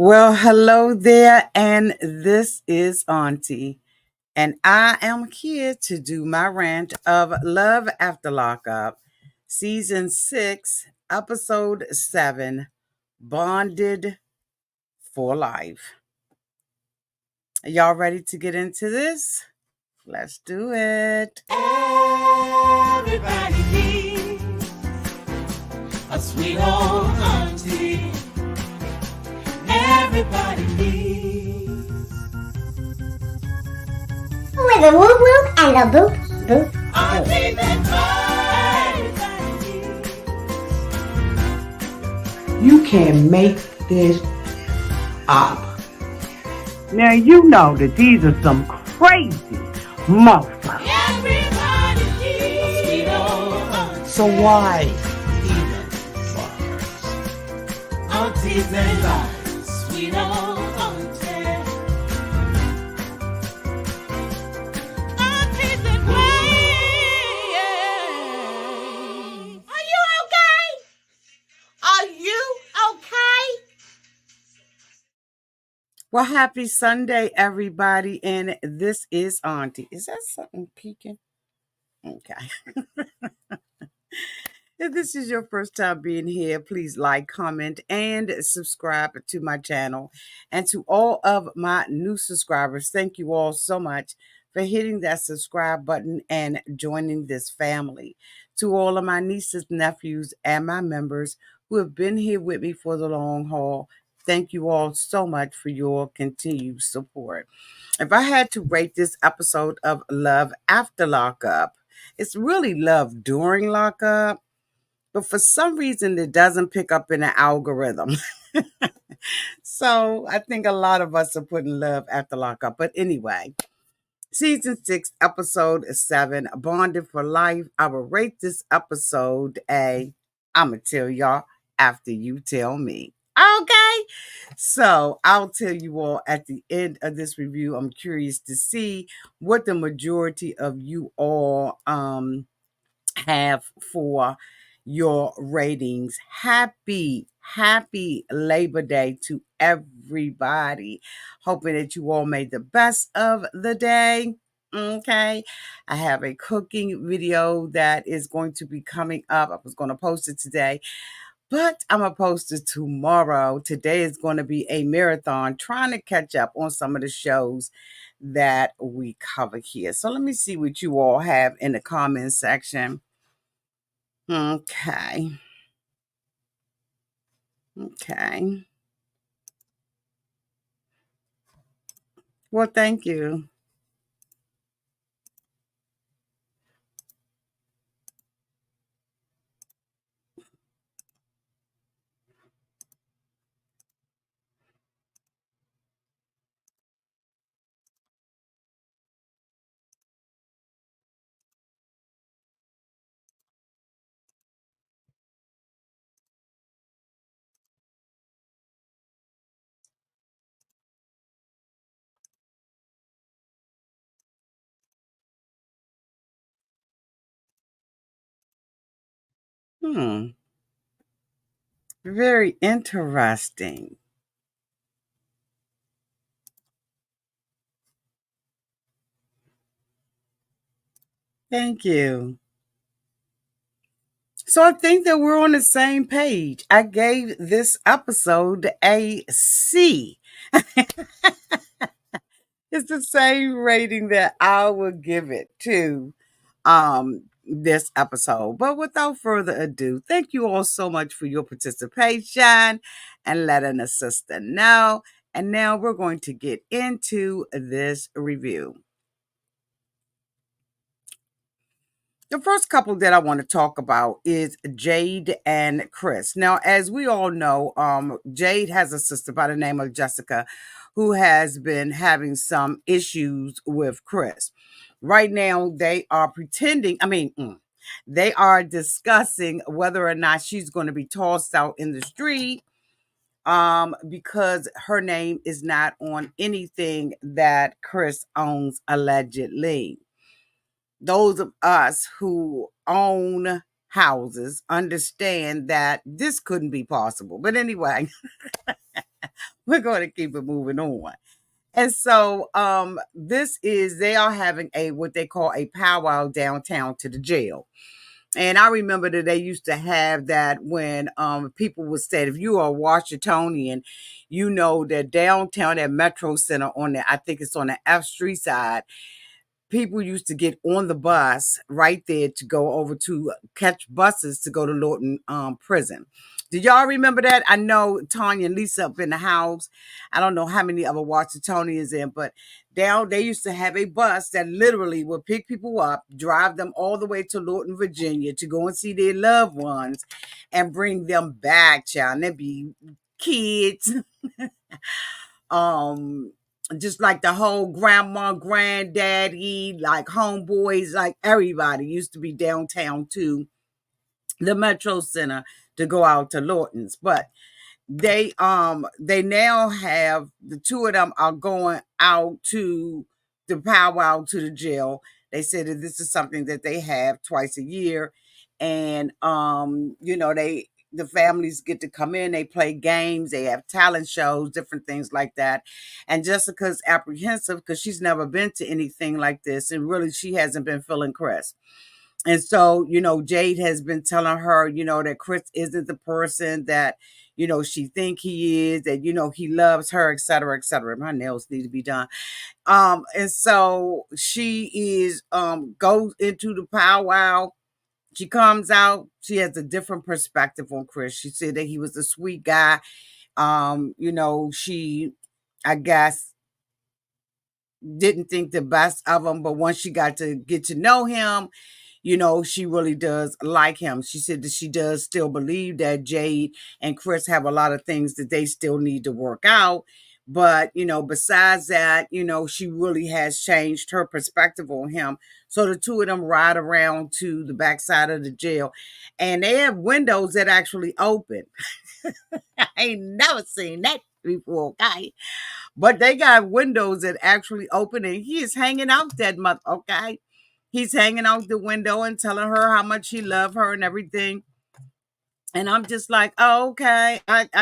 Well, hello there, and this is Auntie, and I am here to do my rant of Love After Lockup, Season 6, Episode 7, Bonded for Life. Are y'all ready to get into this? Let's do it. Everybody needs a sweet old auntie. Everybody needs with a whoop whoop and a boop boop auntie that cries. You can make this up. Now you know that these are some crazy motherfuckers. Everybody needs a sweet old auntie. So why even bother? Aunties that lie, sweet old auntie. Aunties that cry. Are you okay? Are you okay? Well, happy Sunday, everybody, and this is Auntie. Is that something peeking? Okay. If this is your first time being here, please like, comment, and subscribe to my channel. And to all of my new subscribers, thank you all so much for hitting that subscribe button and joining this family. To all of my nieces, nephews, and my members who have been here with me for the long haul, thank you all so much for your continued support. If I had to rate this episode of Love After Lockup, it's really love during lockup, but for some reason it doesn't pick up in the algorithm. So I think a lot of us are putting Love After Lockup. But anyway, season 6, episode 7, Bonded for Life. I will rate this episode a, I'ma tell y'all after you tell me. Okay, so I'll tell you all at the end of this review. I'm curious to see what the majority of you all have for your ratings. Happy Labor Day to everybody. Hoping that you all made the best of the day. Okay, I have a cooking video that is going to be coming up. I was going to post it today, but I'm going to post it tomorrow. Today is going to be a marathon trying to catch up on some of the shows that we cover here. So let me see what you all have in the comment section. Okay. Well, thank you. Very interesting. Thank you. So I think that we're on the same page. I gave this episode a C. It's the same rating that I would give it to this episode. But without further ado, thank you all so much for your participation and letting a sister know. And now we're going to get into this review. The first couple that I want to talk about is Jade and Chris. Now, as we all know, Jade has a sister by the name of Jessica who has been having some issues with Chris. Right now, they are they are discussing whether or not she's going to be tossed out in the street because her name is not on anything that Chris owns allegedly. Those of us who own houses understand that this couldn't be possible. But anyway, we're going to keep it moving on. And so they are having a what they call a powwow downtown to the jail. And I remember that they used to have that when people would say, if you are a Washingtonian, you know that downtown at Metro Center on the, I think it's on the F Street side, people used to get on the bus right there to go over to catch buses to go to Lorton prison. Do y'all remember that? I know Tanya and Lisa up in the house. I don't know how many other Washingtonians in, but down they used to have a bus that literally would pick people up, drive them all the way to Lorton, Virginia to go and see their loved ones and bring them back, child. And there'd be kids. Just like the whole grandma, granddaddy, like homeboys, like everybody used to be downtown to the Metro Center to go out to Lorton's. But they now have the two of them are going out to the powwow to the jail. They said that this is something that they have twice a year. And the families get to come in, they play games, they have talent shows, different things like that. And Jessica's apprehensive because she's never been to anything like this, and really she hasn't been feeling Chris. And so, Jade has been telling her, that Chris isn't the person that, she think he is, that, he loves her, et cetera, et cetera. My nails need to be done. And so she is, goes into the powwow. She comes out. She has a different perspective on Chris. She said that he was a sweet guy. She, I guess, didn't think the best of him, but once she got to get to know him, she really does like him. She said that she does still believe that Jade and Chris have a lot of things that they still need to work out. But, besides that, she really has changed her perspective on him. So the two of them ride around to the backside of the jail, and they have windows that actually open. I ain't never seen that before, okay? But they got windows that actually open, and he is hanging out that month, okay? He's hanging out the window and telling her how much he loved her and everything. And I'm just like, oh, okay. I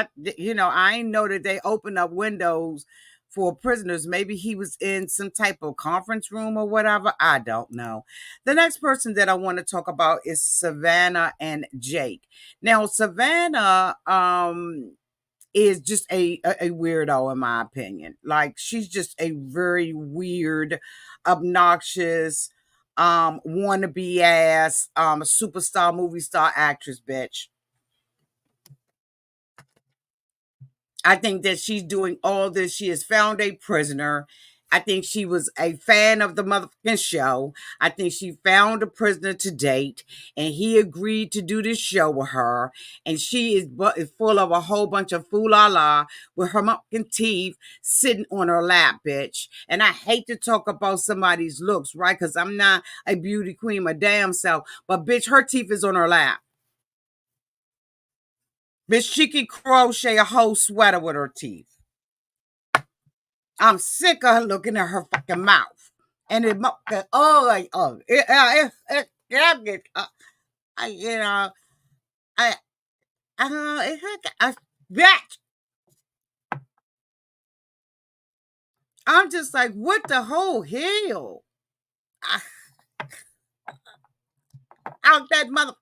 ain't know that they open up windows for prisoners. Maybe he was in some type of conference room or whatever. I don't know. The next person that I want to talk about is Savannah and Jake. Now, Savannah, is just a weirdo in my opinion. Like, she's just a very weird, obnoxious, wannabe ass, superstar movie star actress bitch. I think that she's doing all this. She has found a prisoner. I think she was a fan of the motherfucking show. I think she found a prisoner to date, and he agreed to do this show with her. And she is full of a whole bunch of fool-la-la with her motherfucking teeth sitting on her lap, bitch. And I hate to talk about somebody's looks, right? Because I'm not a beauty queen, my damn self. But bitch, her teeth is on her lap. Bitch, she can crochet a whole sweater with her teeth. I'm sick of her looking at her fucking mouth. And it, bitch. I'm just like, what the whole hell? Out that mother.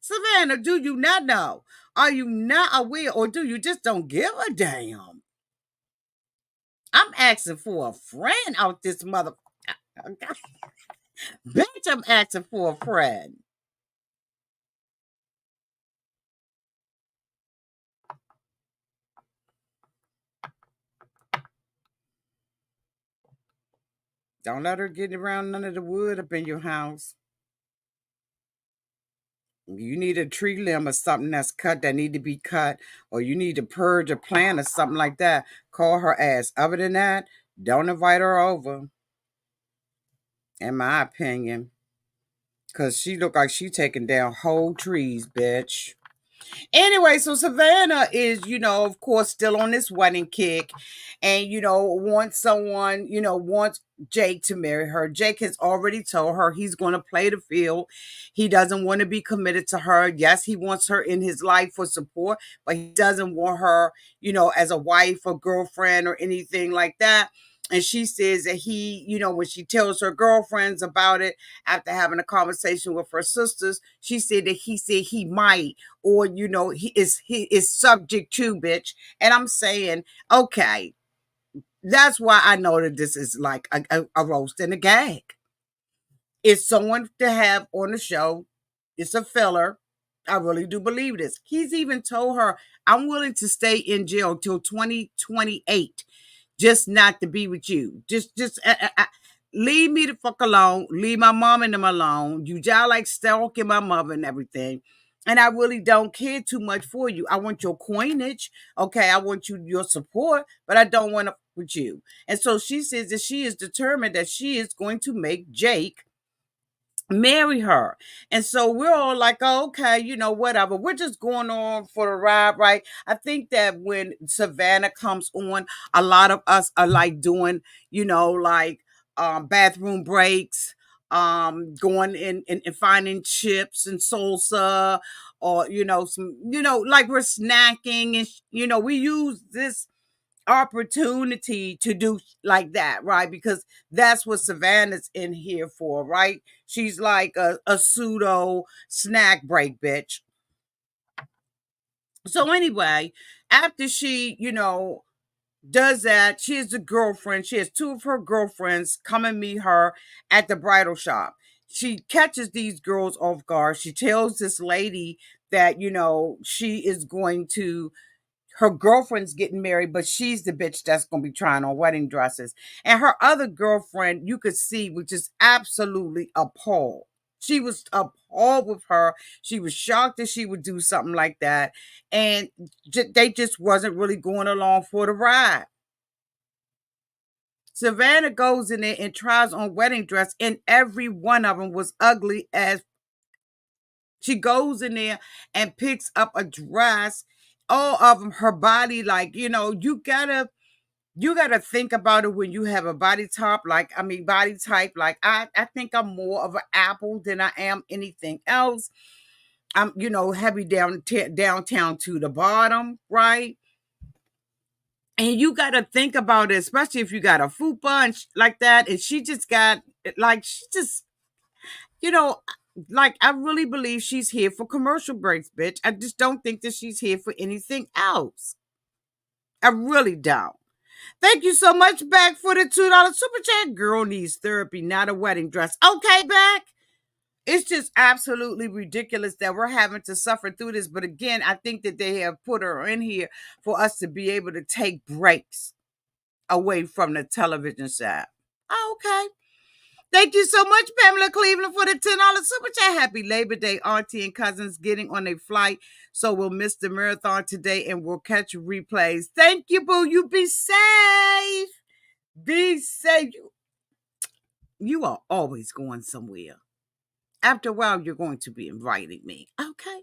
Savannah, do you not know? Are you not aware, or do you just don't give a damn? I'm asking for a friend out this mother. Bitch, I'm asking for a friend. Don't let her get around none of the wood up in your house. You need a tree limb or something that's cut that need to be cut, or you need to purge a plant or something like that. Call her ass. Other than that, don't invite her over, in my opinion. Because she look like she taking down whole trees, bitch. Anyway, so Savannah is, of course, still on this wedding kick and, wants someone, wants Jake to marry her. Jake has already told her he's going to play the field. He doesn't want to be committed to her. Yes, he wants her in his life for support, but he doesn't want her, as a wife or girlfriend or anything like that. And she says that he, when she tells her girlfriends about it after having a conversation with her sisters, she said that he said he might, or he is subject to, bitch. And I'm saying, okay, that's why I know that this is like a roast and a gag. It's someone to have on the show. It's a filler. I really do believe this. He's even told her, I'm willing to stay in jail till 2028 just not to be with you. Just leave me the fuck alone. Leave my mom and them alone. You just like stalking my mother and everything. And I really don't care too much for you. I want your coinage. Okay. I want your support, but I don't want to with you. And so she says that she is determined that she is going to make Jake marry her. And so we're all like, oh, okay, whatever. We're just going on for the ride, right? I think that when Savannah comes on, a lot of us are like doing, like bathroom breaks, going in and finding chips and salsa, or some, like we're snacking, and we use this opportunity to do like that, right? Because that's what Savannah's in here for, right? She's like a pseudo snack break, bitch. So anyway, after she, does that, she has a girlfriend. She has two of her girlfriends come and meet her at the bridal shop. She catches these girls off guard. She tells this lady that, she is going to her girlfriend's getting married, but she's the bitch that's going to be trying on wedding dresses. And her other girlfriend, you could see, which is absolutely appalled. She was appalled with her. She was shocked that she would do something like that. And they just wasn't really going along for the ride. Savannah goes in there and tries on wedding dress, and every one of them was ugly as. She goes in there and picks up a dress, all of them, her body, like, you gotta think about it when you have a body top, body type. Like I think I'm more of an apple than I am anything else. I'm, heavy downtown to the bottom, right? And you gotta think about it, especially if you got a fupa and like that. And she just got like she just you know, like I really believe she's here for commercial breaks, bitch. I just don't think that she's here for anything else. I really don't. Thank you so much, back, for the $2 super chat. Girl needs therapy, not a wedding dress. Okay, back. It's just absolutely ridiculous that we're having to suffer through this. But again, I think that they have put her in here for us to be able to take breaks away from the television side. Oh, okay. Thank you so much, Pamela Cleveland, for the $10 super chat. Happy Labor Day, Auntie and cousins getting on a flight. So we'll miss the marathon today and we'll catch replays. Thank you, boo. You be safe. Be safe. You are always going somewhere. After a while, you're going to be inviting me. Okay.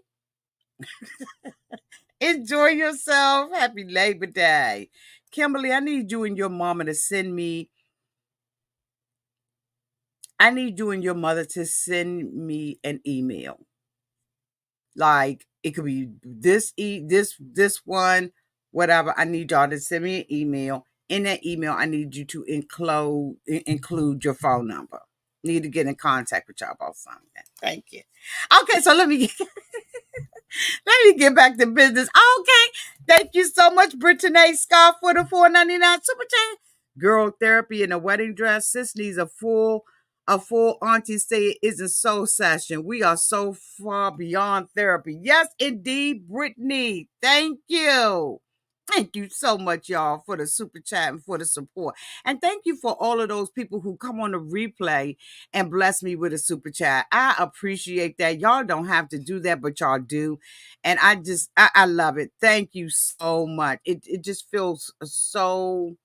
Enjoy yourself. Happy Labor Day. Kimberly, I need you and your mama to send me. I need you and your mother to send me an email. Like it could be this one, whatever. I need y'all to send me an email. In that email, I need you to include your phone number. Need to get in contact with y'all about something. Thank you. Okay, so let me get back to business. Okay. Thank you so much, Brittney Scott, for the $4.99 super chat. Girl therapy in a wedding dress. Sis needs a full auntie say it isn't so session. We are so far beyond therapy. Yes, indeed, Brittney. Thank you. Thank you so much, y'all, for the super chat and for the support. And thank you for all of those people who come on the replay and bless me with a super chat. I appreciate that. Y'all don't have to do that, but y'all do. And I love it. Thank you so much. It just feels so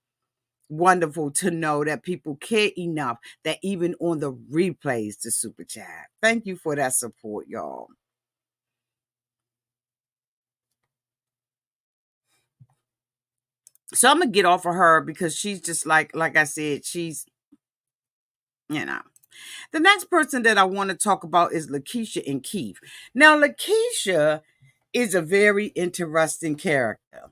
wonderful to know that people care enough that even on the replays, the super chat. Thank you for that support, y'all. So I'm gonna get off of her because she's just like I said, she's, you know. The next person that I want to talk about is LaTisha and Keith. Now, LaTisha is a very interesting character.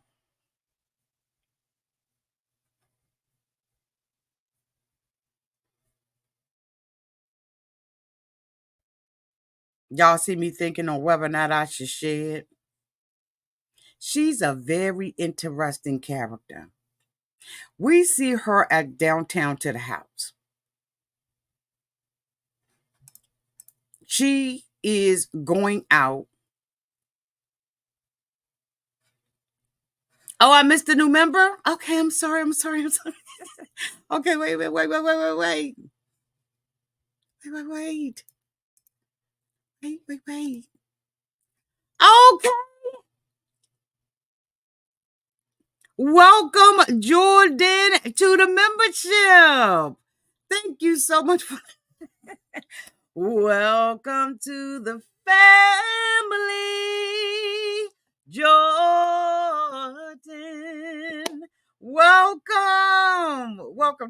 Y'all see me thinking on whether or not I should share it. She's a very interesting character. We see her at downtown to the house. She is going out. Oh, I missed a new member? Okay, I'm sorry. Okay, wait. Wait. Okay. Welcome, Jordan, to the membership. Thank you so much for welcome to the family, Jordan. Welcome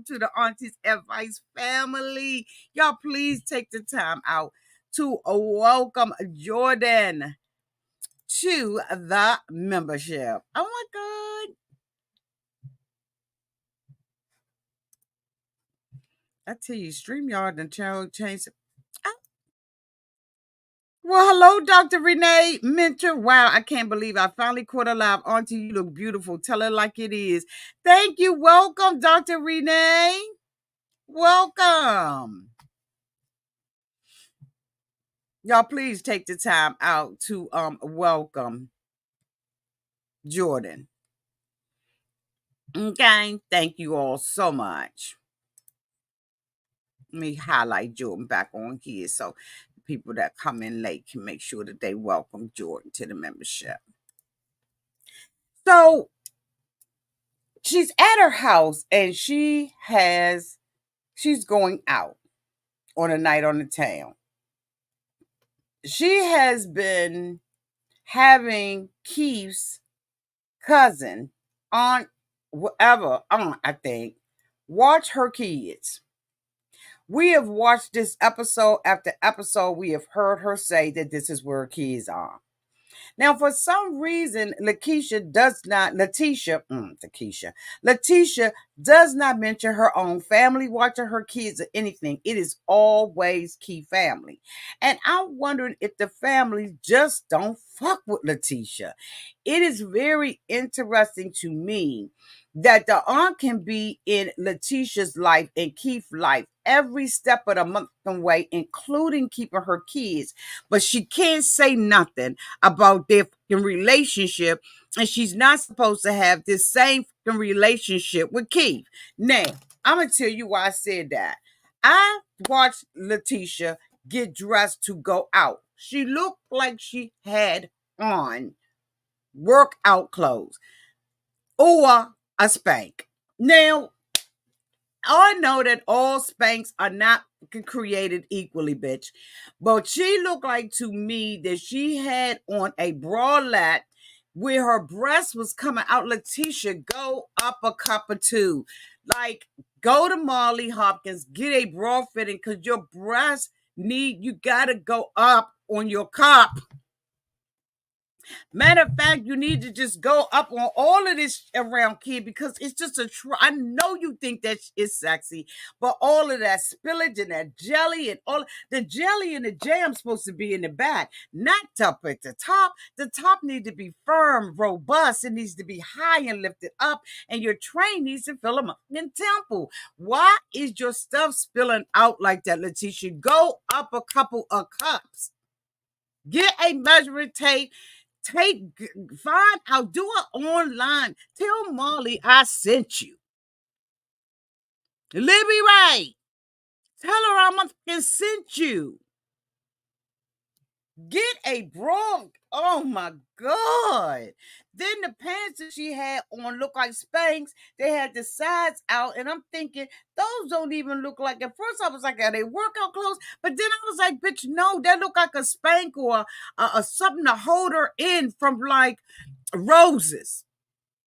to the Auntie's Advice family. Y'all, please take the time out to welcome Jordan to the membership. Oh my God. I tell you, StreamYard and changed. Well, hello, Dr. Renee Mentor. Wow, I can't believe I finally caught her live. Auntie, you look beautiful. Tell her like it is. Thank you. Welcome, Dr. Renee. Welcome. Y'all, please take the time out to welcome Jordan. Okay, thank you all so much. Let me highlight Jordan back on here so people that come in late can make sure that they welcome Jordan to the membership. So she's at her house and she's going out on a night on the town. She has been having Keith's cousin, aunt, I think, watch her kids. We have watched this episode after episode. We have heard her say that this is where her kids are. Now, for some reason, LaTisha does not mention her own family, watching her kids, or anything. It is always Keith family. And I'm wondering if the family just don't fuck with LaTisha. It is very interesting to me that the aunt can be in LaTisha's life and Keith's life every step of the month way, including keeping her kids, but she can't say nothing about their relationship, and she's not supposed to have this same relationship with Keith. Now, I'm gonna tell you why I said that. I watched LaTisha get dressed to go out. She looked like she had on workout clothes or a spank. Now, I know that all Spanx are not created equally, bitch. But she looked like to me that she had on a bralette where her breast was coming out. LaTisha, go up a cup or two. Like, go to Molly Hopkins, get a bra fitting because your breasts you gotta go up on your cup. Matter of fact, you need to just go up on all of this around kid because it's just I know you think that is sexy, but all of that spillage and that jelly and all the jelly and the jam supposed to be in the back, not up at the top. The top needs to be firm, robust. It needs to be high and lifted up, and your train needs to fill them up in temple. Why is your stuff spilling out like that, LaTisha? Go up a couple of cups. Get a measuring tape. Find out, do it online. Tell Molly I sent you. Libby Ray, tell her I'm fucking sent you. Get a bra. Oh my God. Then the pants that she had on look like Spanx. They had the sides out, and I'm thinking, those don't even look like, at first I was like, are they workout clothes? But then I was like, bitch, no, that look like a spank or something to hold her in from like roses.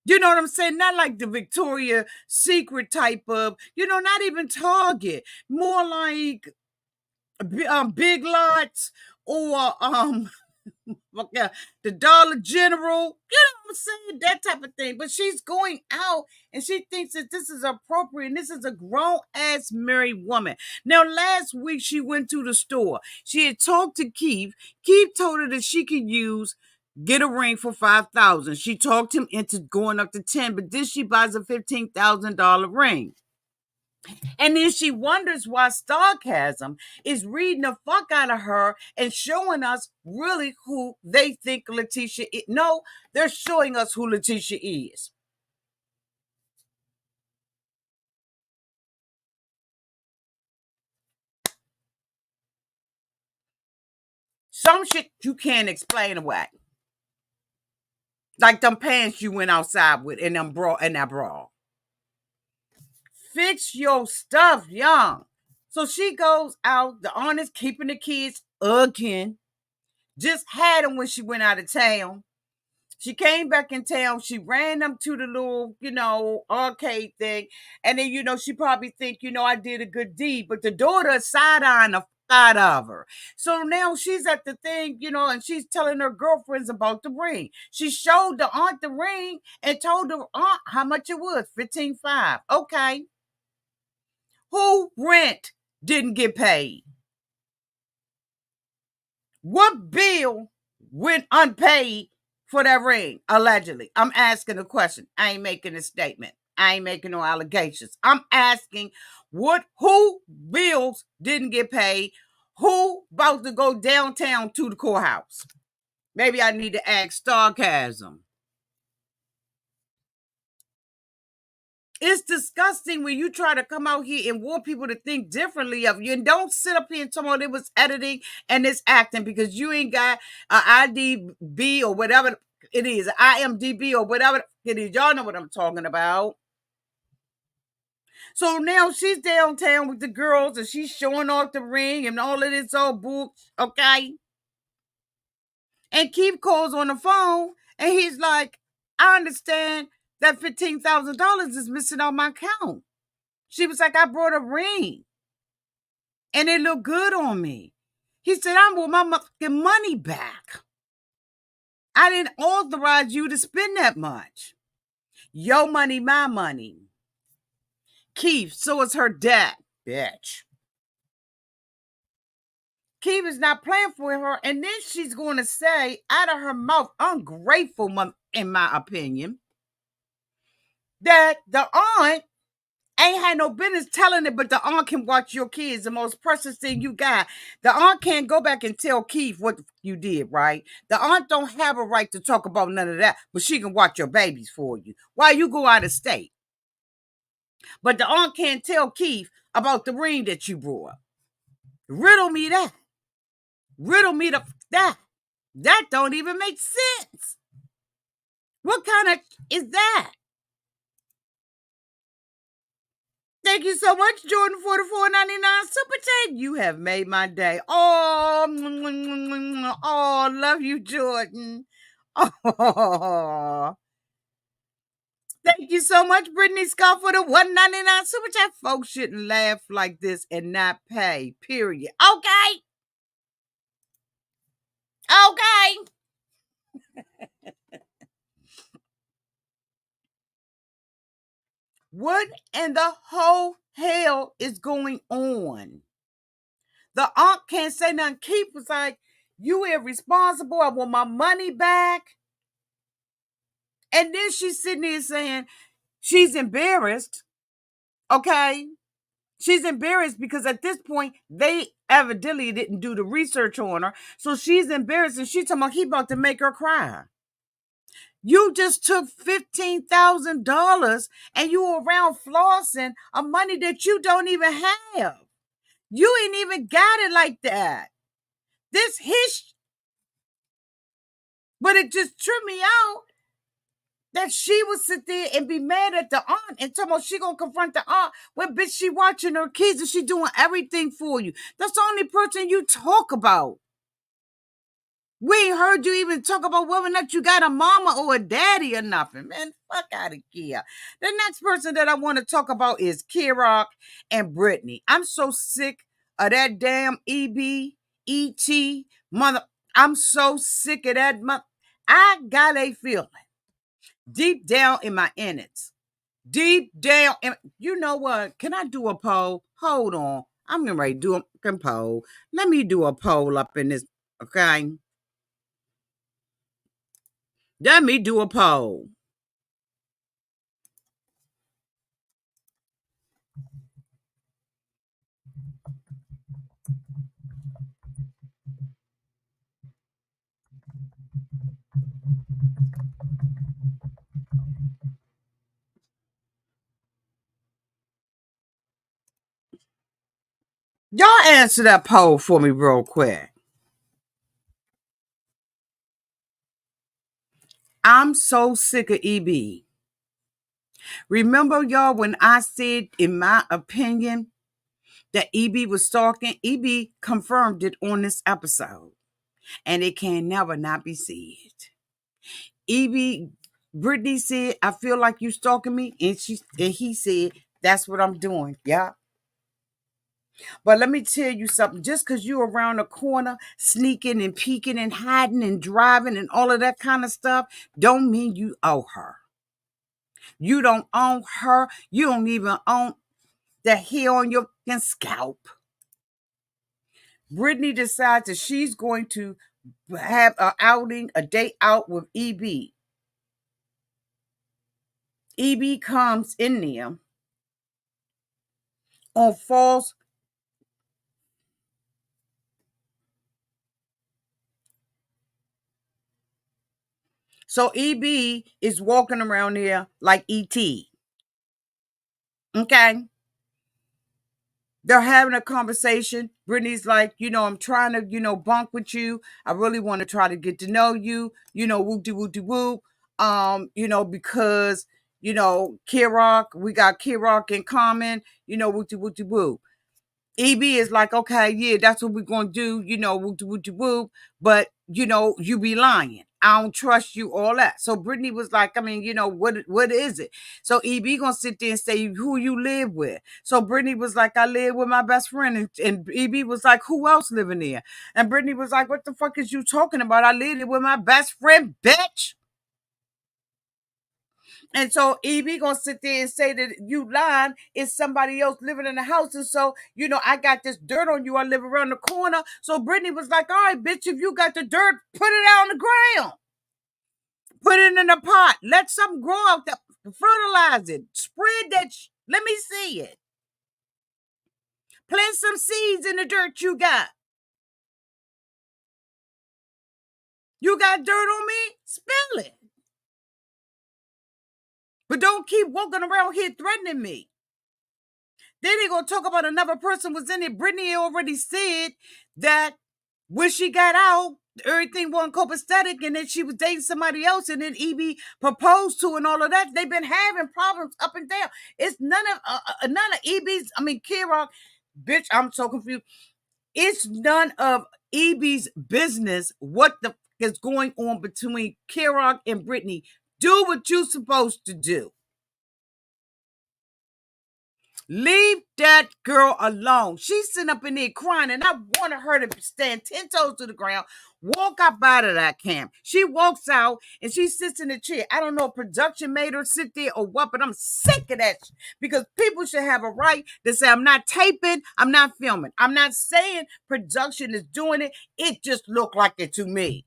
You know what I'm saying? Not like the Victoria's Secret type of, not even Target. More like Big Lots or okay, the Dollar General. You know what I'm saying? That type of thing. But she's going out and she thinks that this is appropriate. And this is a grown ass married woman. Now, last week she went to the store. She had talked to Keith. Keith told her that she could get a ring for $5,000. She talked him into going up to 10, but then she buys a $15,000 ring. And then she wonders why Sarcasm is reading the fuck out of her and showing us really who they think LaTisha is. No, they're showing us who LaTisha is. Some shit you can't explain away. Like them pants you went outside with and that bra. Fix your stuff, young. So she goes out. The aunt is keeping the kids again. Just had them when she went out of town. She came back in town. She ran them to the little, arcade thing. And then, she probably think, I did a good deed. But the daughter side-eyeing the out of her. So now she's at the thing, and she's telling her girlfriends about the ring. She showed the aunt the ring and told the aunt how much it was, $15,500. Okay. Who rent didn't get paid? What bill went unpaid for that ring, allegedly? I'm asking a question. I ain't making a statement. I ain't making no allegations. I'm asking who bills didn't get paid? Who about to go downtown to the courthouse? Maybe I need to ask Sarcasm. It's disgusting when you try to come out here and want people to think differently of you. And don't sit up here and tell me it was editing and it's acting because you ain't got an IDB or whatever it is, IMDB or whatever it is. Y'all know what I'm talking about. So now she's downtown with the girls and she's showing off the ring and all of this old books, okay? And Keith calls on the phone and he's like, I understand that $15,000 is missing on my account. She was like, I brought a ring and it looked good on me. He said, I want my fucking money back. I didn't authorize you to spend that much. Your money, my money. Keith, so is her dad, bitch. Keith is not playing for her. And then she's going to say out of her mouth, ungrateful, in my opinion, that the aunt ain't had no business telling it, but the aunt can watch your kids, the most precious thing you got. The aunt can't go back and tell Keith what you did, right? The aunt don't have a right to talk about none of that, but she can watch your babies for you while you go out of state. But the aunt can't tell Keith about the ring that you brought. Riddle me that. Riddle me that. That don't even make sense. What kind of is that? Thank you so much, Jordan, for the $4.99 super chat. You have made my day. Oh, love you, Jordan. Oh, thank you so much, Brittney Scott, for the $1.99 super chat. Folks shouldn't laugh like this and not pay. Period. Okay. What in the whole hell is going on? The aunt can't say nothing. Keith was like, you irresponsible. I want my money back. And then she's sitting there saying she's embarrassed. Okay. She's embarrassed because at this point, they evidently didn't do the research on her. So she's embarrassed and she's talking about he about to make her cry. You just took $15,000 and you were around flossing a money that you don't even have. You ain't even got it like that. This history. But it just tripped me out that she would sit there and be mad at the aunt and tell her she gonna confront the aunt when bitch she watching her kids and she doing everything for you. That's the only person you talk about. We ain't heard you even talk about whether or not you got a mama or a daddy or nothing, man. Fuck out of here. The next person that I want to talk about is Kerok and Brittney. I'm so sick of that damn ET mother. I'm so sick of that mother. I got a feeling deep down in my innards. Deep down, you know what? Can I do a poll? Hold on. I'm getting ready to do a poll. Let me do a poll up in this, okay? Let me do a poll. Y'all answer that poll for me real quick. I'm so sick of EB. Remember, y'all, when I said, in my opinion, that EB was stalking? EB confirmed it on this episode. And it can never not be said. EB, Brittney said, I feel like you stalking me. And he said, that's what I'm doing. Yeah. But let me tell you something. Just because you're around the corner, sneaking and peeking and hiding and driving and all of that kind of stuff, don't mean you owe her. You don't own her. You don't even own the hair on your scalp. Brittney decides that she's going to have an outing, a date out with EB. EB comes in there on false. So EB is walking around there like ET. Okay. They're having a conversation. Brittney's like, I'm trying to, bunk with you. I really want to try to get to know you, whoop-de-whoop-de-whoop. Because, Kerok, we got Kerok in common, whoop-de-whoop-de-whoop. EB is like, okay, yeah, that's what we're going to do, whoop-de-whoop-de-whoop. But, you be lying. I don't trust you, all that. So Brittney was like, I mean, what is it? So EB gonna sit there and say who you live with. So Brittney was like, I live with my best friend. And EB was like, who else living there? And Brittney was like, what the fuck is you talking about? I live with my best friend, bitch. And so EB gonna sit there and say that you lying, is somebody else living in the house. And so, I got this dirt on you. I live around the corner. So Brittney was like, all right, bitch, if you got the dirt, put it out on the ground. Put it in a pot. Let something grow out there. Fertilize it. Spread that. Let me see it. Plant some seeds in the dirt you got. You got dirt on me? Spill it. But don't keep walking around here threatening me. Then they gonna talk about another person was in it. Brittney already said that when she got out, everything wasn't copacetic, and then she was dating somebody else, and then EB proposed to, and all of that. They've been having problems up and down. It's none of EB's. I mean, Kerok, bitch. I'm so confused. It's none of EB's business what the is going on between Kerok and Brittney. Do what you're supposed to do. Leave that girl alone. She's sitting up in there crying, and I wanted her to stand 10 toes to the ground, walk up out of that camp. She walks out, and she sits in the chair. I don't know if production made her sit there or what, but I'm sick of that because people should have a right to say, I'm not taping, I'm not filming. I'm not saying production is doing it. It just looked like it to me.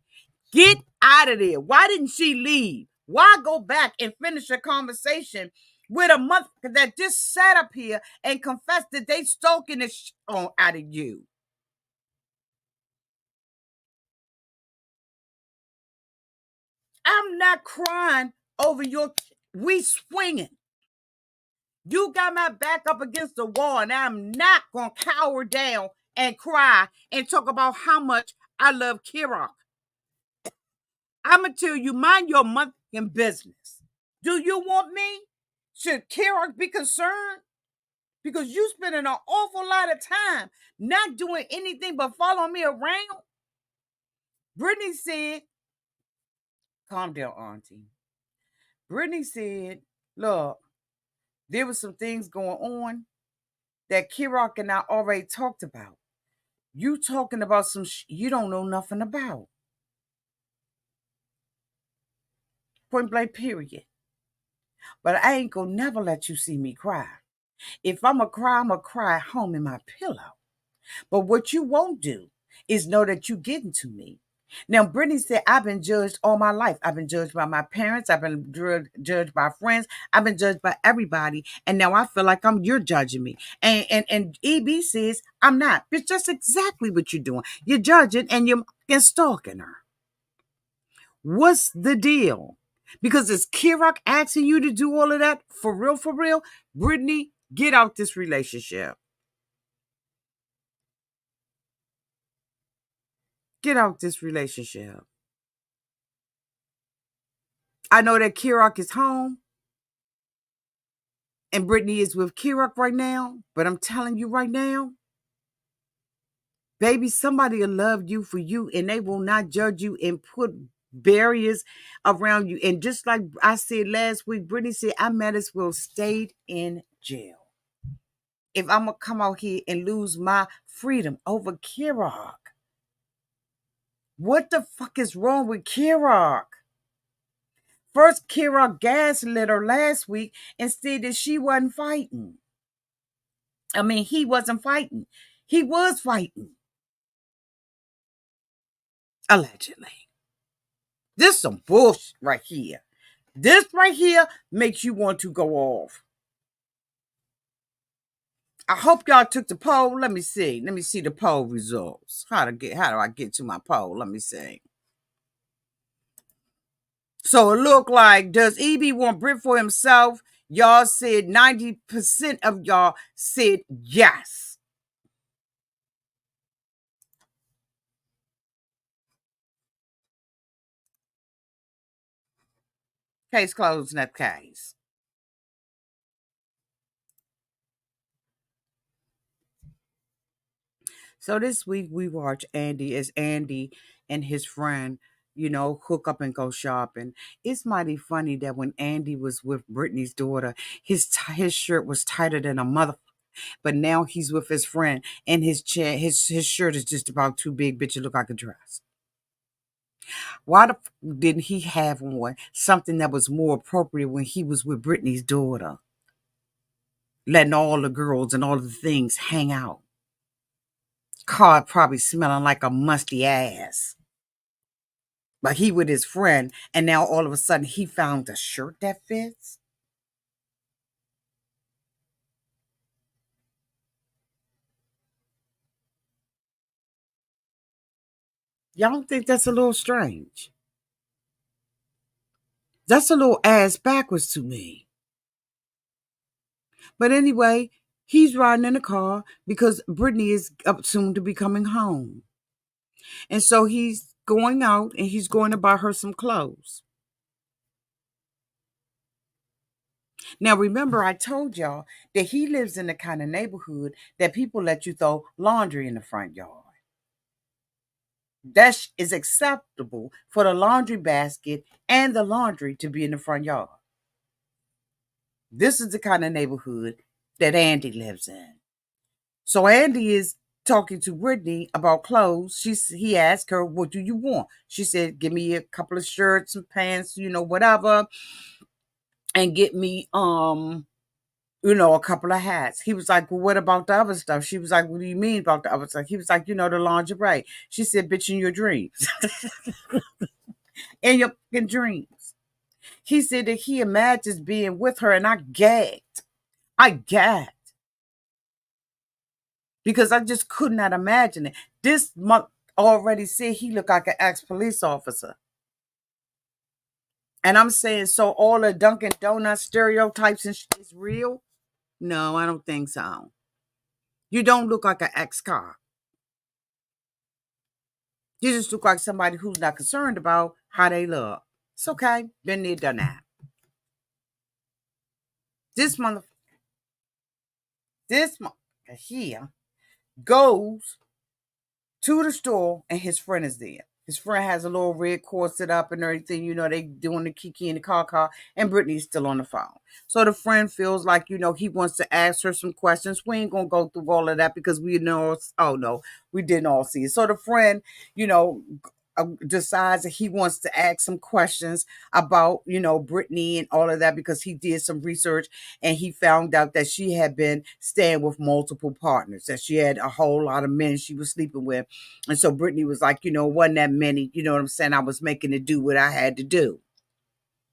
Get out of there. Why didn't she leave? Why go back and finish a conversation with a mother that just sat up here and confessed that they stalking the shit out of you? I'm not crying over your. We swinging. You got my back up against the wall, and I'm not gonna cower down and cry and talk about how much I love Kerok. I'm gonna tell you, mind your motherfucking business. Do you want me? Should Kerok be concerned? Because you spending an awful lot of time not doing anything but following me around. Brittney said, calm down, Auntie. Brittney said, look, there was some things going on that Kerok and I already talked about. You talking about some you don't know nothing about. Point blank, period. But I ain't gonna never let you see me cry. If I'm gonna cry at home in my pillow. But what you won't do is know that you getting to me. Now, Brittney said, I've been judged all my life. I've been judged by my parents. I've been judged by friends. I've been judged by everybody. And now I feel like you're judging me. And EB says, I'm not. It's just exactly what you're doing. You're judging and you're stalking her. What's the deal? Because is Kerok asking you to do all of that? For real, for real? Brittney, get out this relationship. Get out this relationship. I know that Kerok is home and Brittney is with Kerok right now, but I'm telling you right now, baby, somebody will love you for you and they will not judge you and put barriers around you. And just like I said last week, Brittney said, I might as well stayed in jail if I'm going to come out here and lose my freedom over Kerok. What the fuck is wrong with Kerok? First, Kerok gaslit her last week and said that she wasn't fighting. I mean, he wasn't fighting. He was fighting. Allegedly. This is some bullshit right here. This right here makes you want to go off. I hope y'all took the poll. Let me see. Let me see the poll results. How do I get to my poll? Let me see. So it looked like, does EB want Brit for himself? Y'all said 90% of y'all said yes. Case closed, next case. So this week we watch Andy as Andy and his friend, hook up and go shopping. It's mighty funny that when Andy was with Brittany's daughter, his shirt was tighter than a mother. But now he's with his friend and his shirt is just about too big, bitch. It look like a dress. Why the didn't he have on something that was more appropriate when he was with Brittany's daughter? Letting all the girls and all the things hang out. Car probably smelling like a musty ass. But he with his friend, and now all of a sudden he found a shirt that fits. Y'all don't think that's a little strange? That's a little ass backwards to me. But anyway, he's riding in the car because Brittney is up soon to be coming home. And so he's going out and he's going to buy her some clothes. Now, remember, I told y'all that he lives in the kind of neighborhood that people let you throw laundry in the front yard. That is acceptable for the laundry basket and the laundry to be in the front yard. This is the kind of neighborhood that Andy lives in. So Andy is talking to Brittney about clothes. He asked her, what do you want? She said, give me a couple of shirts and pants, whatever. And get me, a couple of hats. He was like, well, what about the other stuff? She was like, what do you mean about the other stuff? He was like, the lingerie. She said, bitch, in your dreams. In your dreams. He said that he imagines being with her, and I gagged. Because I just could not imagine it. This month already said he looked like an ex-police officer. And I'm saying, so all the Dunkin' Donuts stereotypes and shit is real? No, I don't think so. You don't look like an ex-cop. You just look like somebody who's not concerned about how they look. It's okay. Been there, done that. This motherfucker here goes to the store and his friend is there. His friend has a little red corset up and everything. They doing the kiki in the car, and Brittany's still on the phone. So the friend feels like, he wants to ask her some questions. We ain't going to go through all of that because we know, oh no, we didn't all see it. So the friend, decides that he wants to ask some questions about, Brittany and all of that because he did some research and he found out that she had been staying with multiple partners, that she had a whole lot of men she was sleeping with. And so Brittany was like, wasn't that many, you know what I'm saying? I was making it do what I had to do.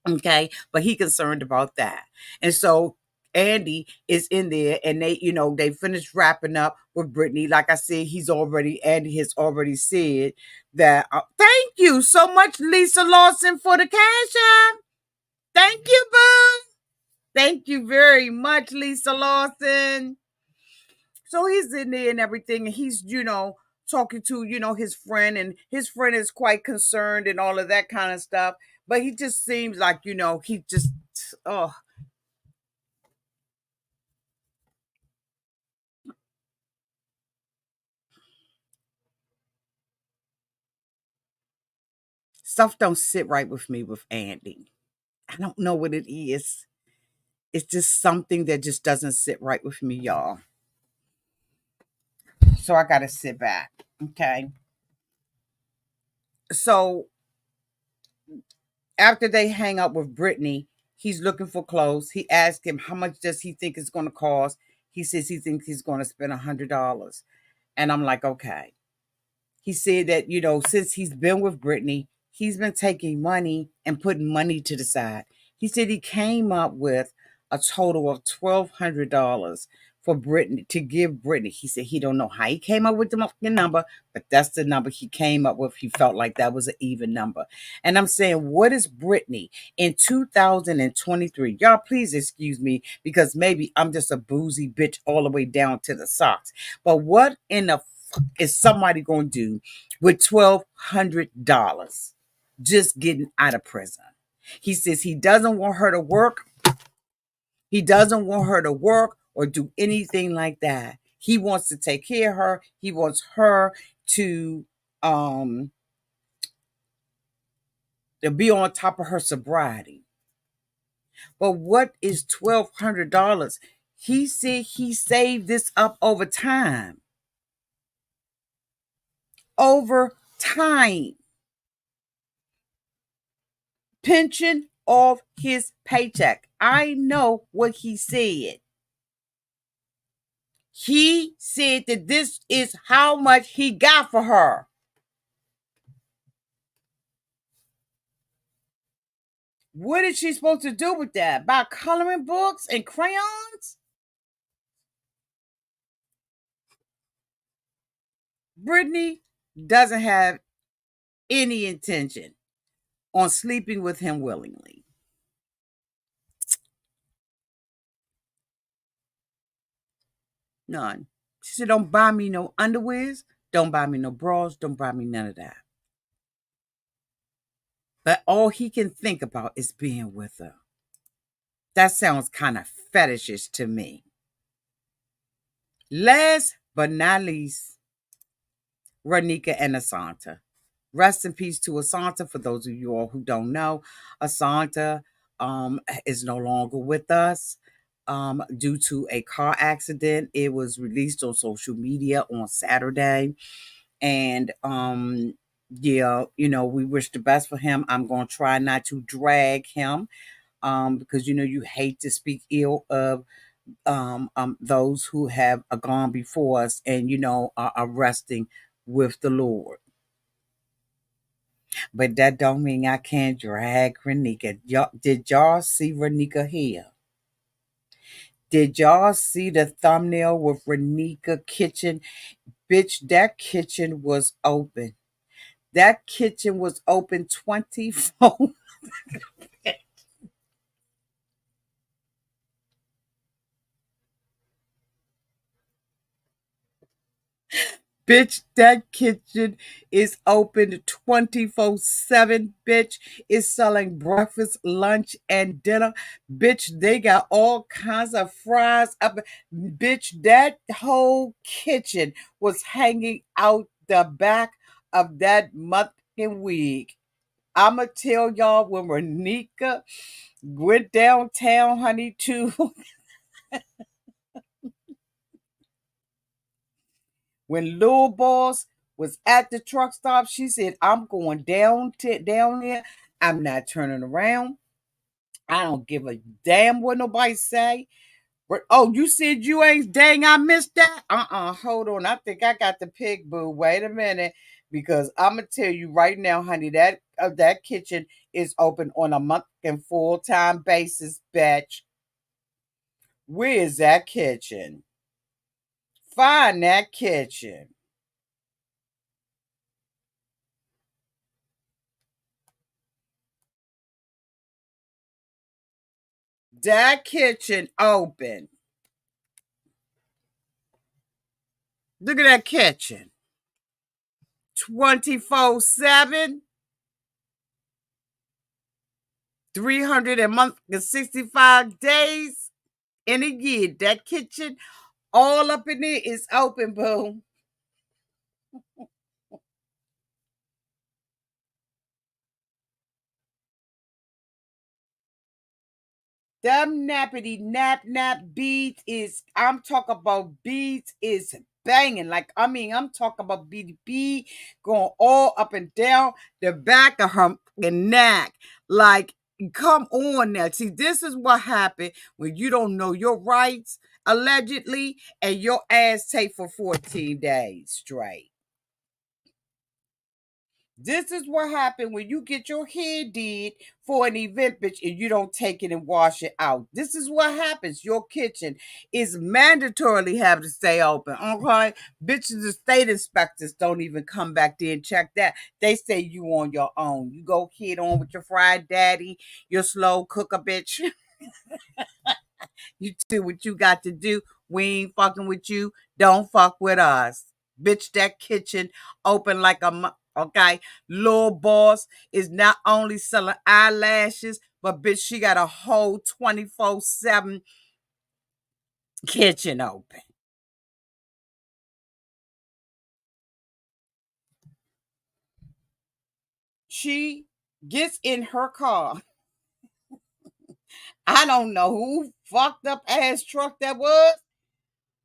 Okay. But he concerned about that. And so Andy is in there and they finished wrapping up with Brittany. Like I said, Andy has already said that, thank you so much, Lisa Lawson, for the cash app. Thank you, boo. Thank you very much, Lisa Lawson. So he's in there and everything, and he's, talking to, his friend, and his friend is quite concerned and all of that kind of stuff. But he just seems like, he just, oh. Stuff don't sit right with me with Andy. I don't know what it is. It's just something that just doesn't sit right with me, y'all. So I got to sit back. Okay. So after they hang up with Brittany, he's looking for clothes. He asked him how much does he think it's going to cost. He says he thinks he's going to spend $100. And I'm like, okay. He said that, since he's been with Brittany, he's been taking money and putting money to the side. He said he came up with a total of $1,200 for Brittany, to give Brittany. He said he don't know how he came up with the number, but that's the number he came up with. He felt like that was an even number. And I'm saying, what is Brittany in 2023? Y'all, please excuse me, because maybe I'm just a boozy bitch all the way down to the socks. But what in the fuck is somebody going to do with $1,200 just getting out of prison? He says he doesn't want her to work. He doesn't want her to work or do anything like that. He wants to take care of her. He wants her to be on top of her sobriety. But what is $1,200? He said he saved this up over time. Over time. Pension off his paycheck. I know what he said. He said that this is how much he got for her. What is she supposed to do with that? Buy coloring books and crayons? Brittany doesn't have any intention on sleeping with him willingly. None. She said, don't buy me no underwears. Don't buy me no bras. Don't buy me none of that. But all he can think about is being with her. That sounds kind of fetishish to me. Last but not least, Raneka and Asonta. Rest in peace to Asonta. For those of you all who don't know, Asonta is no longer with us due to a car accident. It was released on social media on Saturday. And yeah, we wish the best for him. I'm going to try not to drag him because, you hate to speak ill of those who have gone before us and, are resting with the Lord. But that don't mean I can't drag Raneka. Did y'all see Raneka here? Did y'all see the thumbnail with Raneka kitchen? Bitch, that kitchen was open. That kitchen was open 24. Bitch, that kitchen is open 24/7, bitch. It's selling breakfast, lunch, and dinner. Bitch, they got all kinds of fries up. Bitch, that whole kitchen was hanging out the back of that month. fucking week. I'ma tell y'all when Raneka went downtown, honey, too. When Lil Boss was at the truck stop, she said, I'm going down there. I'm not turning around. I don't give a damn what nobody say. Oh, you said you ain't, dang, I missed that? Hold on. I think I got the pig, boo. Wait a minute. Because I'm going to tell you right now, honey, that kitchen is open on a month and full-time basis, bitch. Where is that kitchen? Find that kitchen. That kitchen open. Look at that kitchen. 24/7, 365 days in a year. That kitchen all up in there is open, boo. Them nappity nap beats is, I'm talking about beats is banging. Like, I mean, I'm talking about BDB going all up and down the back of her neck. Like, come on now. See, this is what happened when you don't know your rights, allegedly, and your ass take for 14 days straight. This is what happened when you get your hair did for an event, bitch, and you don't take it and wash it out. This is what happens. Your kitchen is mandatorily having to stay open. Okay? Bitches, the state inspectors don't even come back there and check that. They say you on your own. You go kid on with your fried daddy, your slow cooker, bitch. You do what you got to do. We ain't fucking with you. Don't fuck with us. Bitch, that kitchen open like a okay. Lil Boss is not only selling eyelashes, but bitch, she got a whole 24/7 kitchen open. She gets in her car. I don't know who fucked up ass truck that was.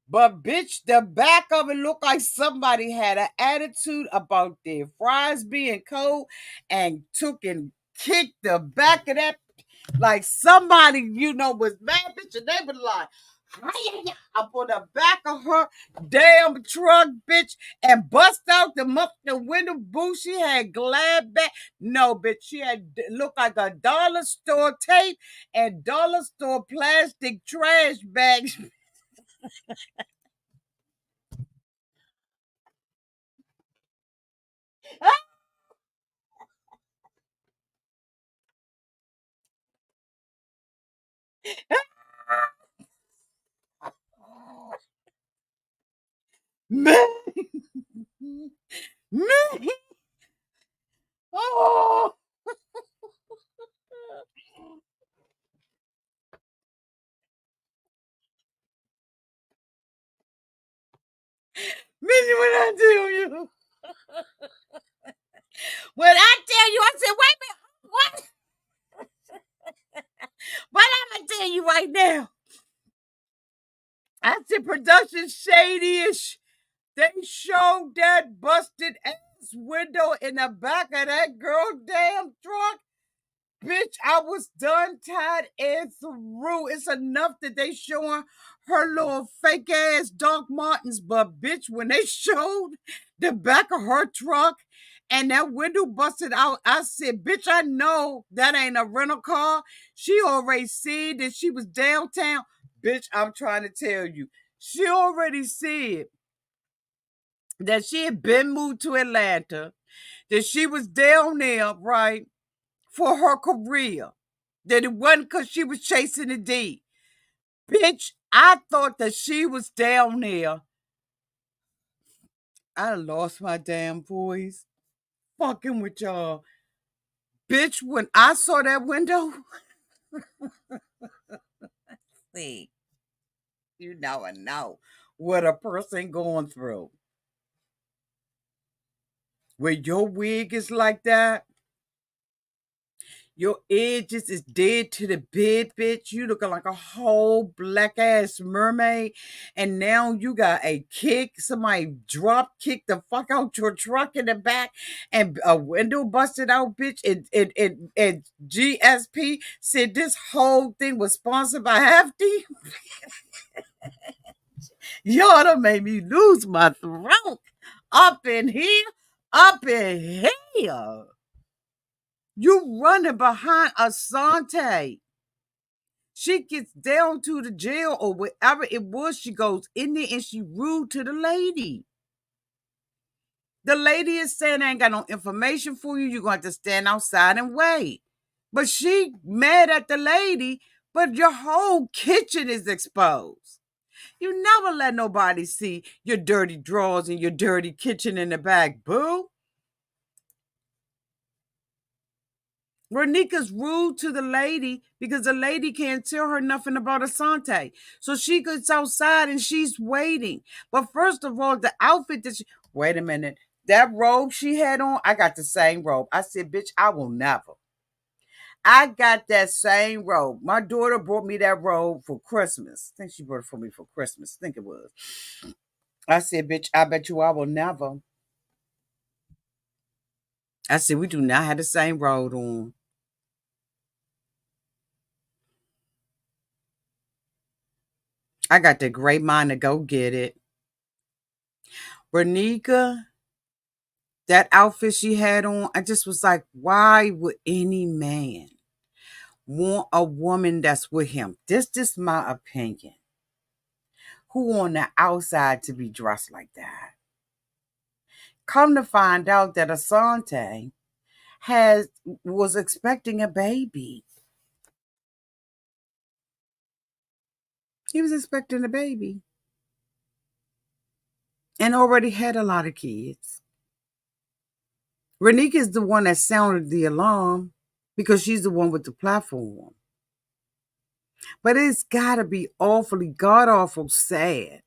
But bitch, the back of it looked like somebody had an attitude about their fries being cold and took and kicked the back of that like somebody, was mad, bitch, and they was like, up on the back of her damn truck, bitch, and bust out the window boo. She had glad back. No, bitch, she had looked like a dollar store tape and dollar store plastic trash bags. Man, man, oh, Minnie, when I tell you, I said, wait a minute, what? But I'm gonna tell you right now, I said production shady-ish. They showed that busted ass window in the back of that girl damn truck. Bitch, I was done, tied, and through. It's enough that they showing her little fake ass Doc Martens, but bitch, when they showed the back of her truck and that window busted out, I said, bitch, I know that ain't a rental car. She already said that she was downtown. Bitch, I'm trying to tell you. She already said that she had been moved to Atlanta, that she was down there, right, for her career. That it wasn't because she was chasing a D. Bitch, I thought that she was down there. I lost my damn voice. Fucking with y'all. Bitch, when I saw that window, see, you never know what a person going through. where your wig is like that. Your edges is dead to the bed, bitch. You looking like a whole black ass mermaid. And now you got a kick. Somebody drop kick the fuck out your truck in the back and a window busted out, bitch. And GSP said this whole thing was sponsored by Hefty. Y'all done made me lose my throat. Up in here. Up in here. You running behind Asante. She gets down to the jail or wherever it was. She goes in there and she rude to the lady. The lady is saying, I ain't got no information for you. You're going to have to stand outside and wait. But she mad at the lady, but your whole kitchen is exposed. You never let nobody see your dirty drawers and your dirty kitchen in the back, boo. Raneka's rude to the lady because the lady can't tell her nothing about Asante. So she gets outside and she's waiting. But first of all, the outfit that she, wait a minute, that robe she had on, I got the same robe. I said, bitch, I will never. I got that same robe. My daughter brought me that robe for Christmas. I think she brought it for me for Christmas. I think it was. I said, bitch, I bet you I will never. I said, we do not have the same robe on. I got the great mind to go get it. Raneka, that outfit she had on, I just was like, why would any man want a woman that's with him? This is my opinion. Who on the outside to be dressed like that? Come to find out that Asante was expecting a baby. He was expecting a baby and already had a lot of kids. Raneka is the one that sounded the alarm because she's the one with the platform. But it's got to be awfully god awful sad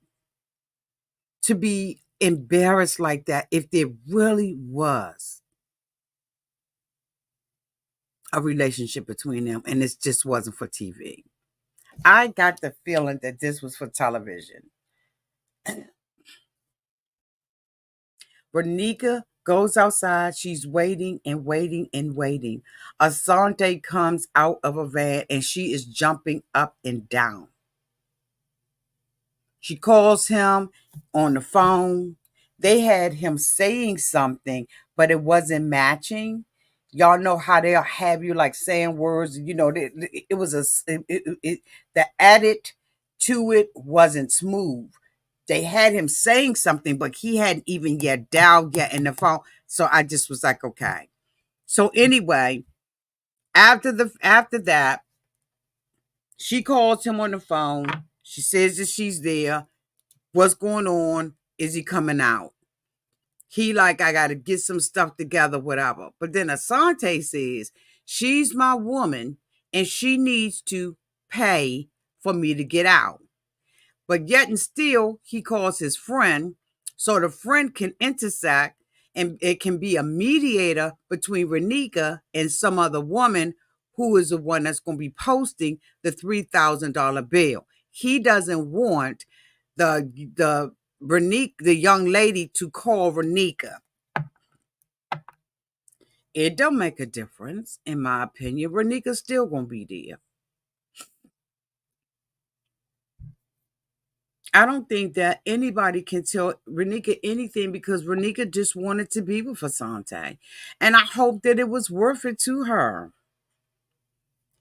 to be embarrassed like that if there really was a relationship between them and it just wasn't for TV. I got the feeling that this was for television. Raneka goes outside. She's waiting and waiting and waiting. Asante comes out of a van and she is jumping up and down. She calls him on the phone. They had him saying something, but it wasn't matching. Y'all know how they'll have you like saying words. You know, it was the edit to it wasn't smooth. They had him saying something, but he hadn't even yet dialed yet in the phone. So I just was like, okay. So anyway, after that, she calls him on the phone. She says that she's there. What's going on? Is he coming out? He like, I got to get some stuff together, whatever. But then Asante says, she's my woman and she needs to pay for me to get out. But yet and still, he calls his friend so the friend can intersect and it can be a mediator between Raneka and some other woman who is the one that's going to be posting the $3,000 bill. He doesn't want the young lady to call Raneka. It don't make a difference, in my opinion. Raneka's still gonna be there. I don't think that anybody can tell Raneka anything because Raneka just wanted to be with Asante. And I hope that it was worth it to her.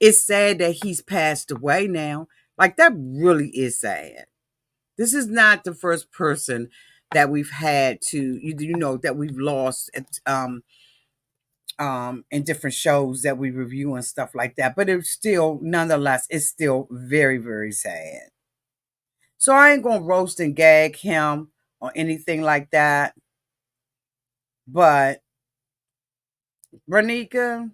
It's sad that he's passed away now. Like, that really is sad. This is not the first person that we've had to, that we've lost in different shows that we review and stuff like that. But it's still, nonetheless, it's still very, very sad. So I ain't gonna roast and gag him or anything like that. But Raneka,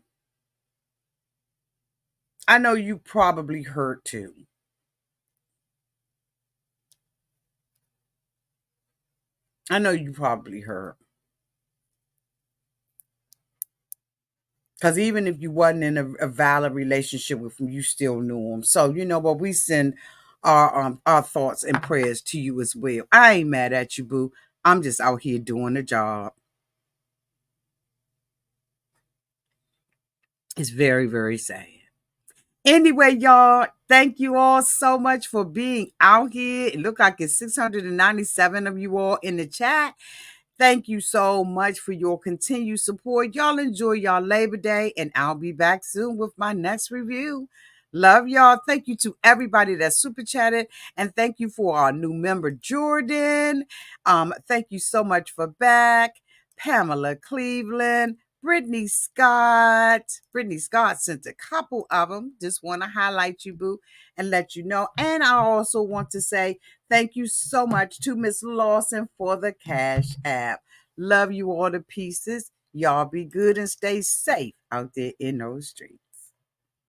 I know you probably hurt too. I know you probably hurt. Because even if you wasn't in a valid relationship with him, you still knew him. So you know what? We send our thoughts and prayers to you as well. I ain't mad at you, boo. I'm just out here doing the job. It's very, very sad. Anyway, y'all, thank you all so much for being out here. It looked like it's 697 of you all in the chat. Thank you so much for your continued support. Y'all enjoy y'all Labor Day, and I'll be back soon with my next review. Love y'all. Thank you to everybody that super chatted, and thank you for our new member, Jordan. Thank you so much for back. Pamela Cleveland, Brittney Scott. Brittney Scott sent a couple of them. Just want to highlight you, boo, and let you know. And I also want to say thank you so much to Miss Lawson for the Cash App. Love you all to pieces. Y'all be good and stay safe out there in those streets.